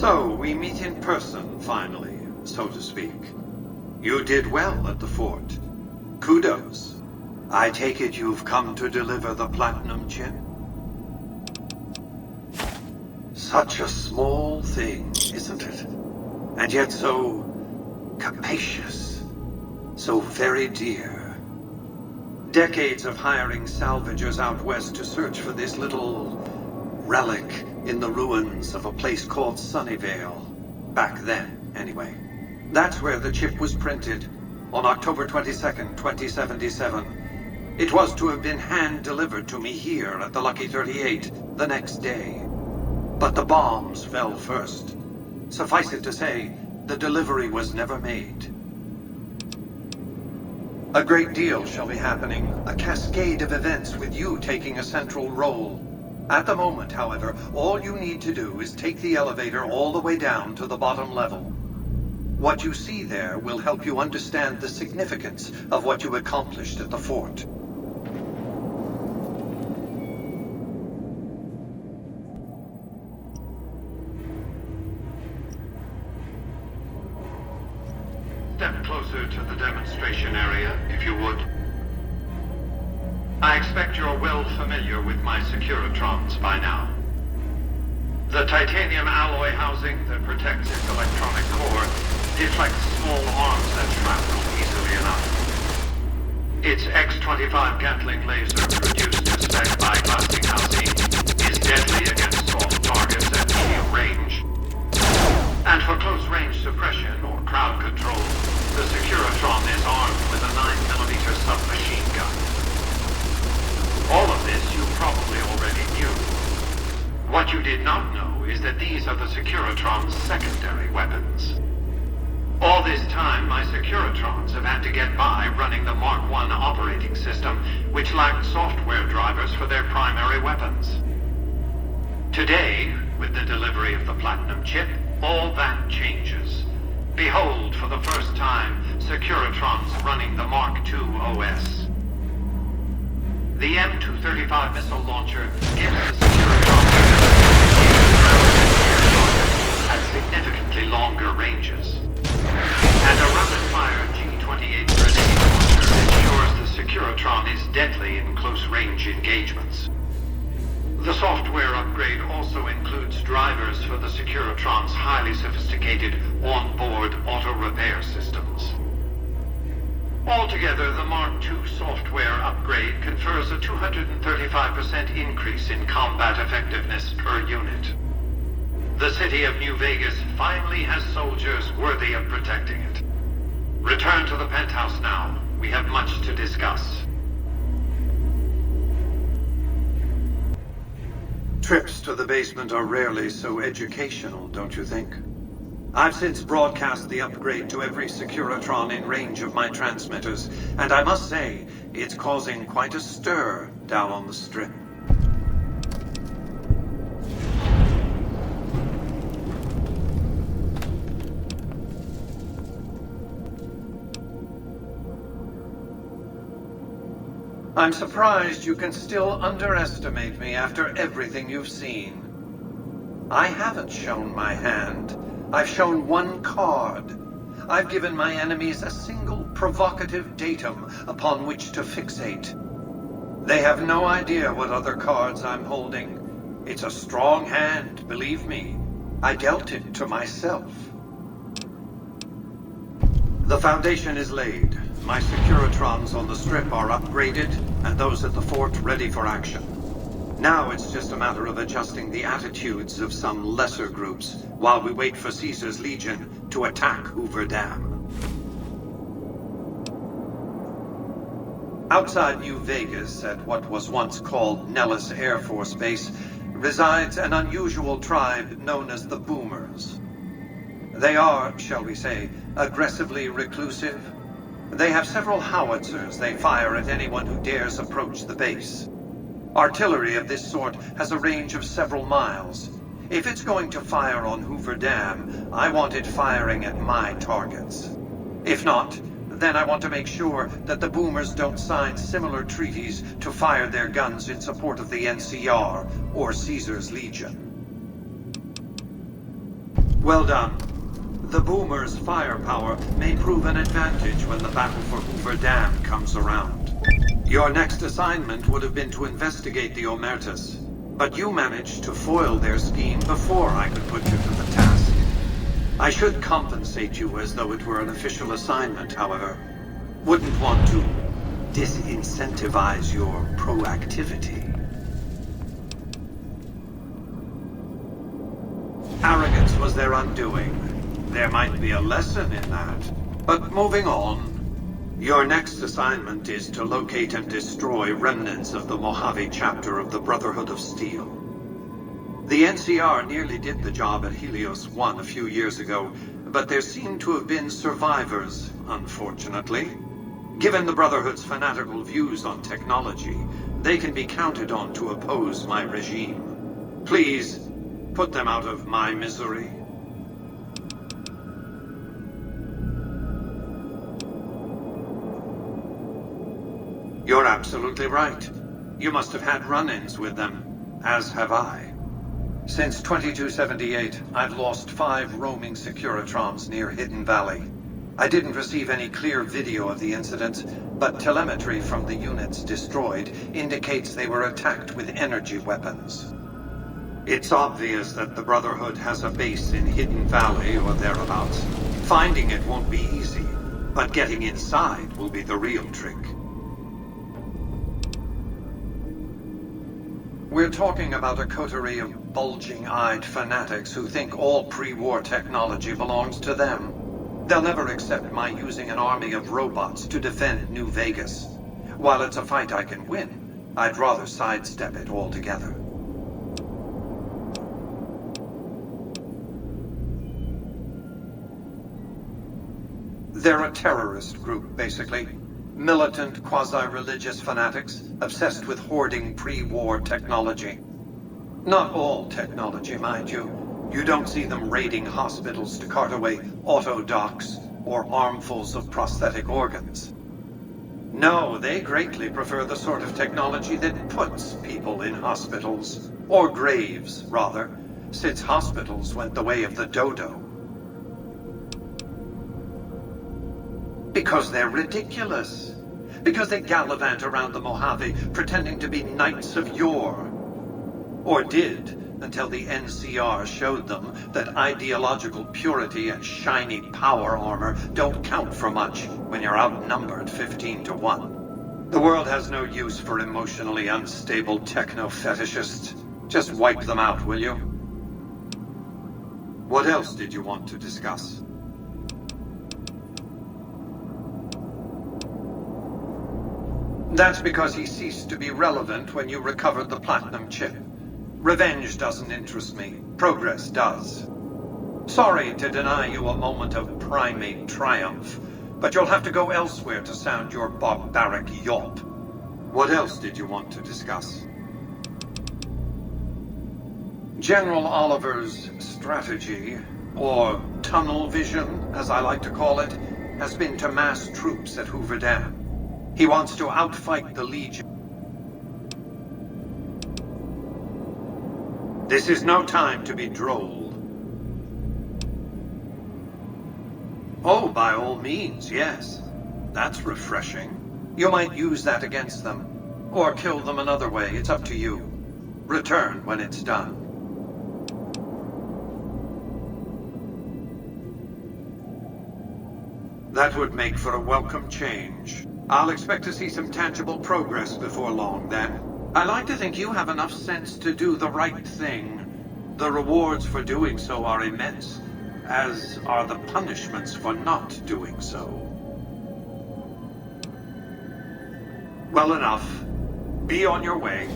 So, we meet in person, finally, so to speak. You did well at the fort. Kudos. I take it you've come to deliver the platinum chip? Such a small thing, isn't it? And yet so capacious. So very dear. Decades of hiring salvagers out west to search for this little relic in the ruins of a place called Sunnyvale. Back then, anyway. That's where the chip was printed, on October 22nd, 2077. It was to have been hand-delivered to me here at the Lucky 38 the next day. But the bombs fell first. Suffice it to say, the delivery was never made. A great deal shall be happening, a cascade of events with you taking a central role. At the moment, however, all you need to do is take the elevator all the way down to the bottom level. What you see there will help you understand the significance of what you accomplished at the fort. Step closer to the demonstration area, if you would. I expect you're well familiar with my Securitrons by now. The titanium alloy housing that protects its electronic core deflects small arms and shrapnel easily enough. Its X-25 Gatling laser, reduced to spec by plastic housing, is deadly against soft targets at medium range. And for close-range suppression or crowd control, the Securitron is armed with a 9mm submachine gun. All of this you probably already knew. What you did not know is that these are the Securitron's secondary weapons. All this time, my Securitrons have had to get by running the Mark I operating system, which lacked software drivers for their primary weapons. Today, with the delivery of the Platinum chip, all that changes. Behold, for the first time, Securitrons running the Mark II OS. The M235 missile launcher gives the Securitron at significantly longer ranges. And a rapid-fire G-28 grenade launcher ensures the Securitron is deadly in close-range engagements. The software upgrade also includes drivers for the Securitron's highly sophisticated on-board auto-repair systems. Altogether, the Mark II software upgrade confers a 235% increase in combat effectiveness per unit. The city of New Vegas finally has soldiers worthy of protecting it. Return to the penthouse now. We have much to discuss. Trips to the basement are rarely so educational, don't you think? I've since broadcast the upgrade to every Securitron in range of my transmitters, and I must say, it's causing quite a stir down on the Strip. I'm surprised you can still underestimate me after everything you've seen. I haven't shown my hand. I've shown one card. I've given my enemies a single provocative datum upon which to fixate. They have no idea what other cards I'm holding. It's a strong hand, believe me. I dealt it to myself. The foundation is laid. My Securitrons on the Strip are upgraded, and those at the fort ready for action. Now it's just a matter of adjusting the attitudes of some lesser groups while we wait for Caesar's Legion to attack Hoover Dam. Outside New Vegas, at what was once called Nellis Air Force Base, resides an unusual tribe known as the Boomers. They are, shall we say, aggressively reclusive. They have several howitzers they fire at anyone who dares approach the base. Artillery of this sort has a range of several miles. If it's going to fire on Hoover Dam, I want it firing at my targets. If not, then I want to make sure that the Boomers don't sign similar treaties to fire their guns in support of the NCR or Caesar's Legion. Well done. The Boomer's firepower may prove an advantage when the battle for Hoover Dam comes around. Your next assignment would have been to investigate the Omertas, but you managed to foil their scheme before I could put you to the task. I should compensate you as though it were an official assignment, however. Wouldn't want to disincentivize your proactivity. Arrogance was their undoing. There might be a lesson in that. But moving on, your next assignment is to locate and destroy remnants of the Mojave chapter of the Brotherhood of Steel. The NCR nearly did the job at Helios 1 a few years ago, but there seem to have been survivors, unfortunately. Given the Brotherhood's fanatical views on technology, they can be counted on to oppose my regime. Please, put them out of my misery. You're absolutely right. You must have had run-ins with them, as have I. Since 2278, I've lost 5 roaming Securitrons near Hidden Valley. I didn't receive any clear video of the incident, but telemetry from the units destroyed indicates they were attacked with energy weapons. It's obvious that the Brotherhood has a base in Hidden Valley or thereabouts. Finding it won't be easy, but getting inside will be the real trick. We're talking about a coterie of bulging-eyed fanatics who think all pre-war technology belongs to them. They'll never accept my using an army of robots to defend New Vegas. While it's a fight I can win, I'd rather sidestep it altogether. They're a terrorist group, basically. Militant, quasi-religious fanatics, obsessed with hoarding pre-war technology. Not all technology, mind you. You don't see them raiding hospitals to cart away auto docks or armfuls of prosthetic organs. No, they greatly prefer the sort of technology that puts people in hospitals. Or graves, rather, since hospitals went the way of the dodo. Because they're ridiculous. Because they gallivant around the Mojave pretending to be knights of yore. Or did, until the NCR showed them that ideological purity and shiny power armor don't count for much when you're outnumbered 15 to 1. The world has no use for emotionally unstable techno-fetishists. Just wipe them out, will you? What else did you want to discuss? That's because he ceased to be relevant when you recovered the platinum chip. Revenge doesn't interest me. Progress does. Sorry to deny you a moment of primate triumph, but you'll have to go elsewhere to sound your barbaric yawp. What else did you want to discuss? General Oliver's strategy, or tunnel vision, as I like to call it, has been to mass troops at Hoover Dam. He wants to outfight the Legion. This is no time to be droll. Oh, by all means, yes. That's refreshing. You might use that against them. Or kill them another way, it's up to you. Return when it's done. That would make for a welcome change. I'll expect to see some tangible progress before long, then. I like to think you have enough sense to do the right thing. The rewards for doing so are immense, as are the punishments for not doing so. Well enough. Be on your way.